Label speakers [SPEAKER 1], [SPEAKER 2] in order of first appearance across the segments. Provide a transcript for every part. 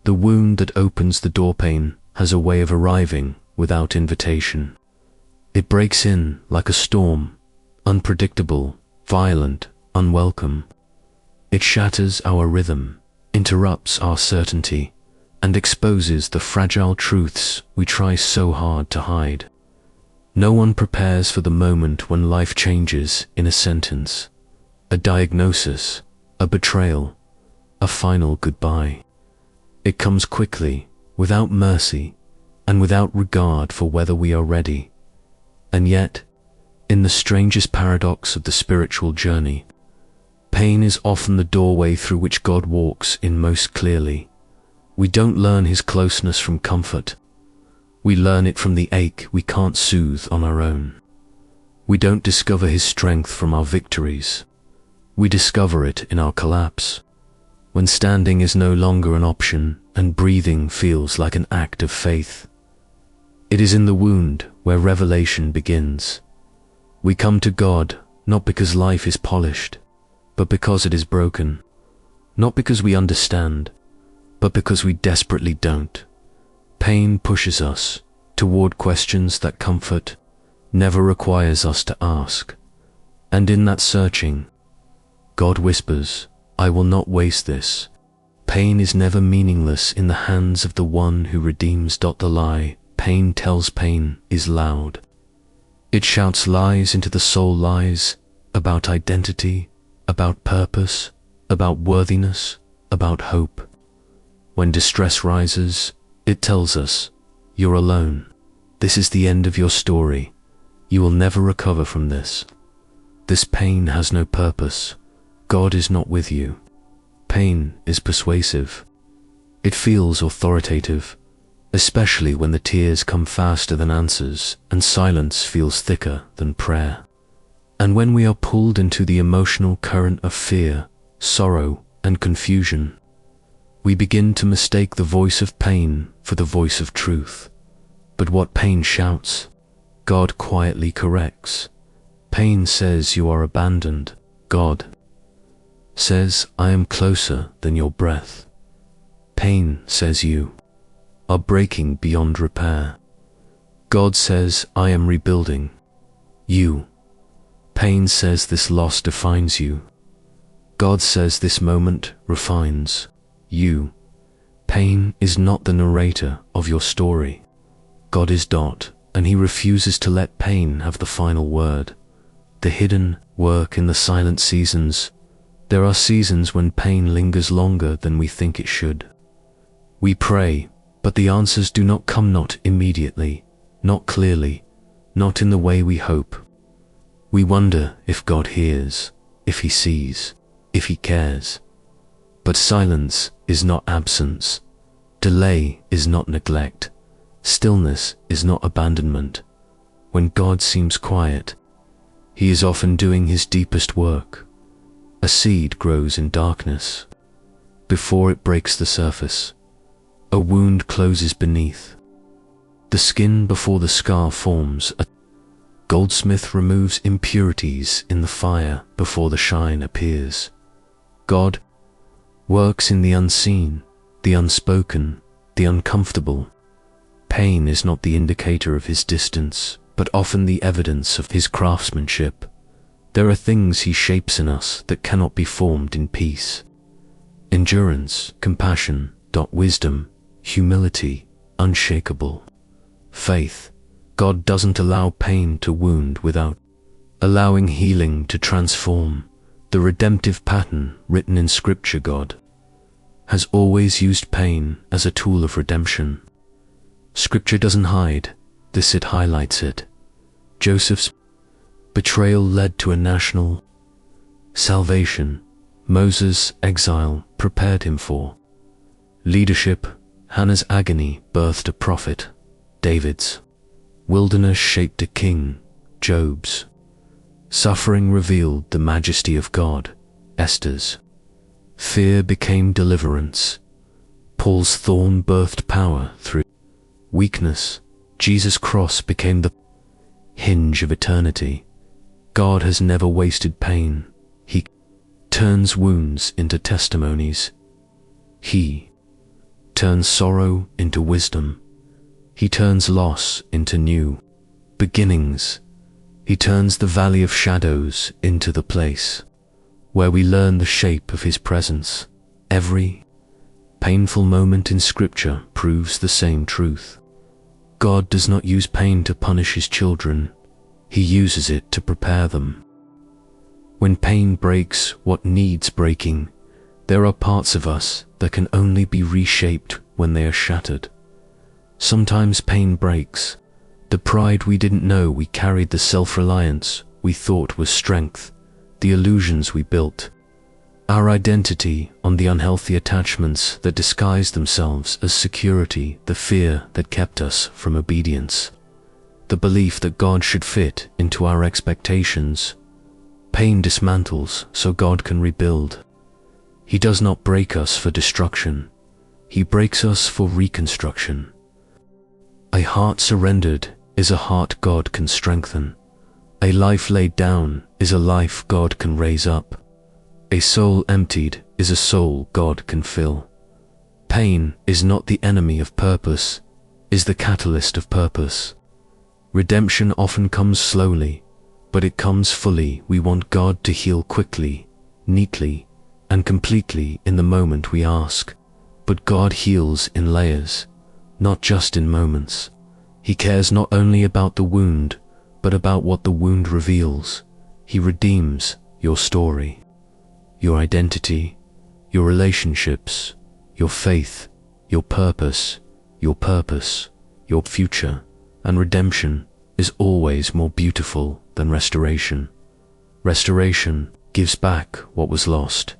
[SPEAKER 1] The wound that opens the doorpane has a way of arriving without invitation. It breaks in like a storm, unpredictable, violent, unwelcome. It shatters our rhythm, interrupts our certainty, and exposes the fragile truths we try so hard to hide. No one prepares for the moment when life changes in a sentence, a diagnosis, a betrayal, a final goodbye. It comes quickly, without mercy, and without regard for whether we are ready. And yet, in the strangest paradox of the spiritual journey, pain is often the doorway through which God walks in most clearly. We don't learn his closeness from comfort. We learn it from the ache we can't soothe on our own. We don't discover his strength from our victories. We discover it in our collapse, when standing is no longer an option and breathing feels like an act of faith. It is in the wound where revelation begins. We come to God not because life is polished, but because it is broken. Not because we understand, but because we desperately don't. Pain pushes us toward questions that comfort never requires us to ask. And in that searching, God whispers, "I will not waste this." Pain is never meaningless in the hands of the one who redeems. The lie pain tells pain is loud. It shouts lies into the soul, lies about identity, about purpose, about worthiness, about hope. When distress rises, it tells us, "You're alone. This is the end of your story. You will never recover from this." This pain has no purpose. God is not with you. Pain is persuasive. It feels authoritative, especially when the tears come faster than answers and silence feels thicker than prayer. And when we are pulled into the emotional current of fear, sorrow, and confusion, we begin to mistake the voice of pain for the voice of truth. But what pain shouts, God quietly corrects. Pain says you are abandoned. God says, "I am closer than your breath." Pain says you are breaking beyond repair. God says, "I am rebuilding you." Pain says this loss defines you. God says this moment refines you. Pain is not the narrator of your story. God is. And he refuses to let pain have the final word. The hidden work in the silent seasons. There are seasons when pain lingers longer than we think it should. We pray, but the answers do not come, not immediately, not clearly, not in the way we hope. We wonder if God hears, if he sees, if he cares. But silence is not absence. Delay is not neglect. Stillness is not abandonment. When God seems quiet, he is often doing his deepest work. A seed grows in darkness. Before it breaks the surface, a wound closes beneath. The skin before the scar forms. A goldsmith removes impurities in the fire before the shine appears. God works in the unseen, the unspoken, the uncomfortable. Pain is not the indicator of his distance, but often the evidence of his craftsmanship. There are things he shapes in us that cannot be formed in peace. Endurance, compassion, wisdom, humility, unshakable. Faith. God doesn't allow pain to wound without allowing healing to transform. The redemptive pattern written in Scripture. God has always used pain as a tool of redemption. Scripture doesn't hide this, it highlights it. Joseph's betrayal led to a national salvation. Moses' exile prepared him for leadership. Hannah's agony birthed a prophet. David's wilderness shaped a king. Job's suffering revealed the majesty of God. Esther's fear became deliverance. Paul's thorn birthed power through weakness. Jesus' cross became the hinge of eternity. God has never wasted pain. He turns wounds into testimonies. He turns sorrow into wisdom. He turns loss into new beginnings. He turns the valley of shadows into the place where we learn the shape of His presence. Every painful moment in Scripture proves the same truth. God does not use pain to punish His children. He uses it to prepare them. When pain breaks what needs breaking, there are parts of us that can only be reshaped when they are shattered. Sometimes pain breaks the pride we didn't know we carried, the self-reliance we thought was strength, the illusions we built, our identity on the unhealthy attachments that disguised themselves as security, the fear that kept us from obedience, the belief that God should fit into our expectations. Pain dismantles so God can rebuild. He does not break us for destruction. He breaks us for reconstruction. A heart surrendered is a heart God can strengthen. A life laid down is a life God can raise up. A soul emptied is a soul God can fill. Pain is not the enemy of purpose, is the catalyst of purpose. Redemption often comes slowly, but it comes fully. We want God to heal quickly, neatly, and completely in the moment we ask. But God heals in layers, not just in moments. He cares not only about the wound, but about what the wound reveals. He redeems your story, your identity, your relationships, your faith, your purpose, your future. And redemption is always more beautiful than restoration. Restoration gives back what was lost.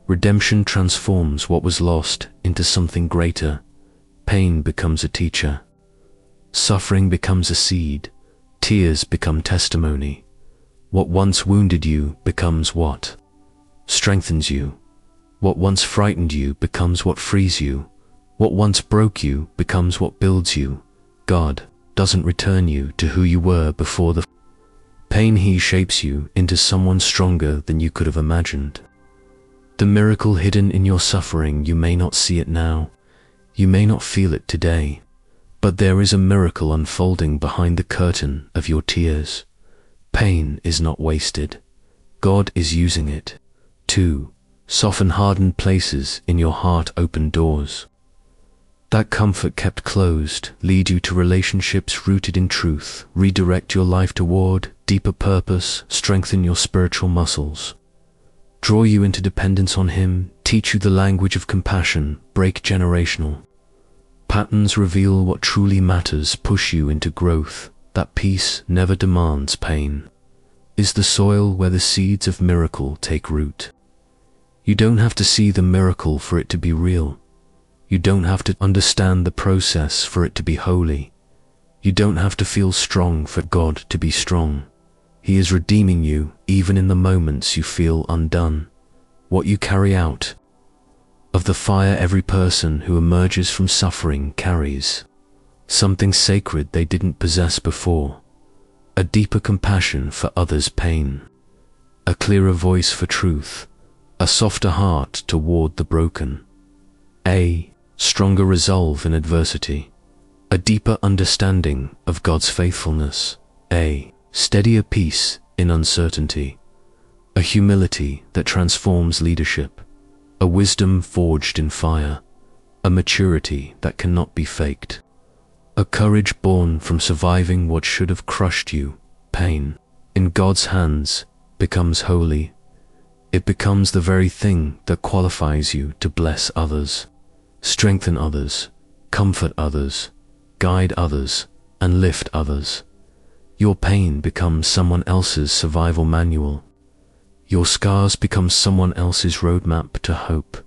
[SPEAKER 1] Redemption transforms what was lost into something greater. Pain becomes a teacher. Suffering becomes a seed. Tears become testimony. What once wounded you becomes what strengthens you. What once frightened you becomes what frees you. What once broke you becomes what builds you. God doesn't return you to who you were before the pain. He shapes you into someone stronger than you could have imagined. The miracle hidden in your suffering, you may not see it now. You may not feel it today. But there is a miracle unfolding behind the curtain of your tears. Pain is not wasted. God is using it to soften hardened places in your heart, open doors that comfort kept closed, lead you to relationships rooted in truth, redirect your life toward deeper purpose, strengthen your spiritual muscles, draw you into dependence on Him, teach you the language of compassion, break generational patterns, reveal what truly matters, push you into growth. That peace never demands pain is the soil where the seeds of miracle take root. You don't have to see the miracle for it to be real. You don't have to understand the process for it to be holy. You don't have to feel strong for God to be strong. He is redeeming you even in the moments you feel undone. What you carry out of the fire, every person who emerges from suffering carries something sacred they didn't possess before. A deeper compassion for others' pain, a clearer voice for truth, a softer heart toward the broken, a stronger resolve in adversity, a deeper understanding of God's faithfulness, a steadier peace in uncertainty, a humility that transforms leadership, a wisdom forged in fire, a maturity that cannot be faked, a courage born from surviving what should have crushed you. Pain, in God's hands, becomes holy. It becomes the very thing that qualifies you to bless others, strengthen others, comfort others, guide others, and lift others. Your pain becomes someone else's survival manual. Your scars become someone else's roadmap to hope.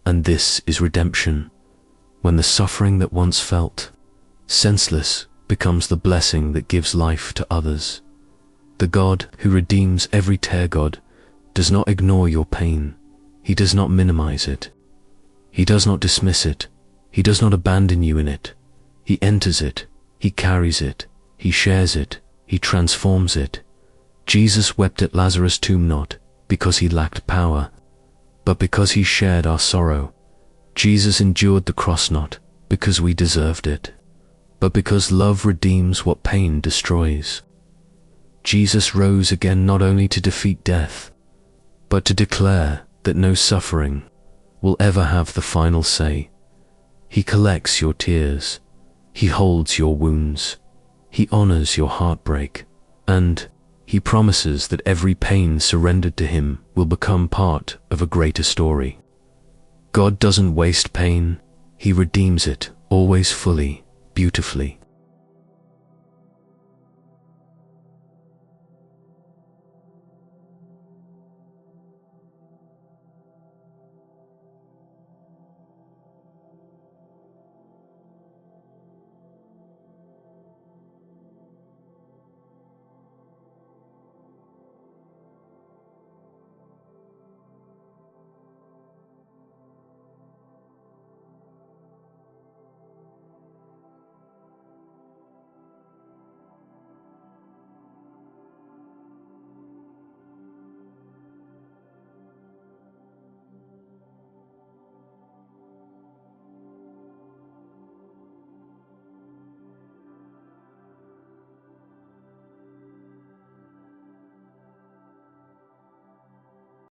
[SPEAKER 1] And this is redemption, when the suffering that once felt senseless becomes the blessing that gives life to others. The God who redeems every tear, God, does not ignore your pain. He does not minimize it. He does not dismiss it. He does not abandon you in it. He enters it. He carries it. He shares it. He transforms it. Jesus wept at Lazarus' tomb not because he lacked power, but because he shared our sorrow. Jesus endured the cross not because we deserved it, but because love redeems what pain destroys. Jesus rose again not only to defeat death, but to declare that no suffering will ever have the final say. He collects your tears, he holds your wounds, he honors your heartbreak, and he promises that every pain surrendered to him will become part of a greater story. God doesn't waste pain, he redeems it, always fully, beautifully.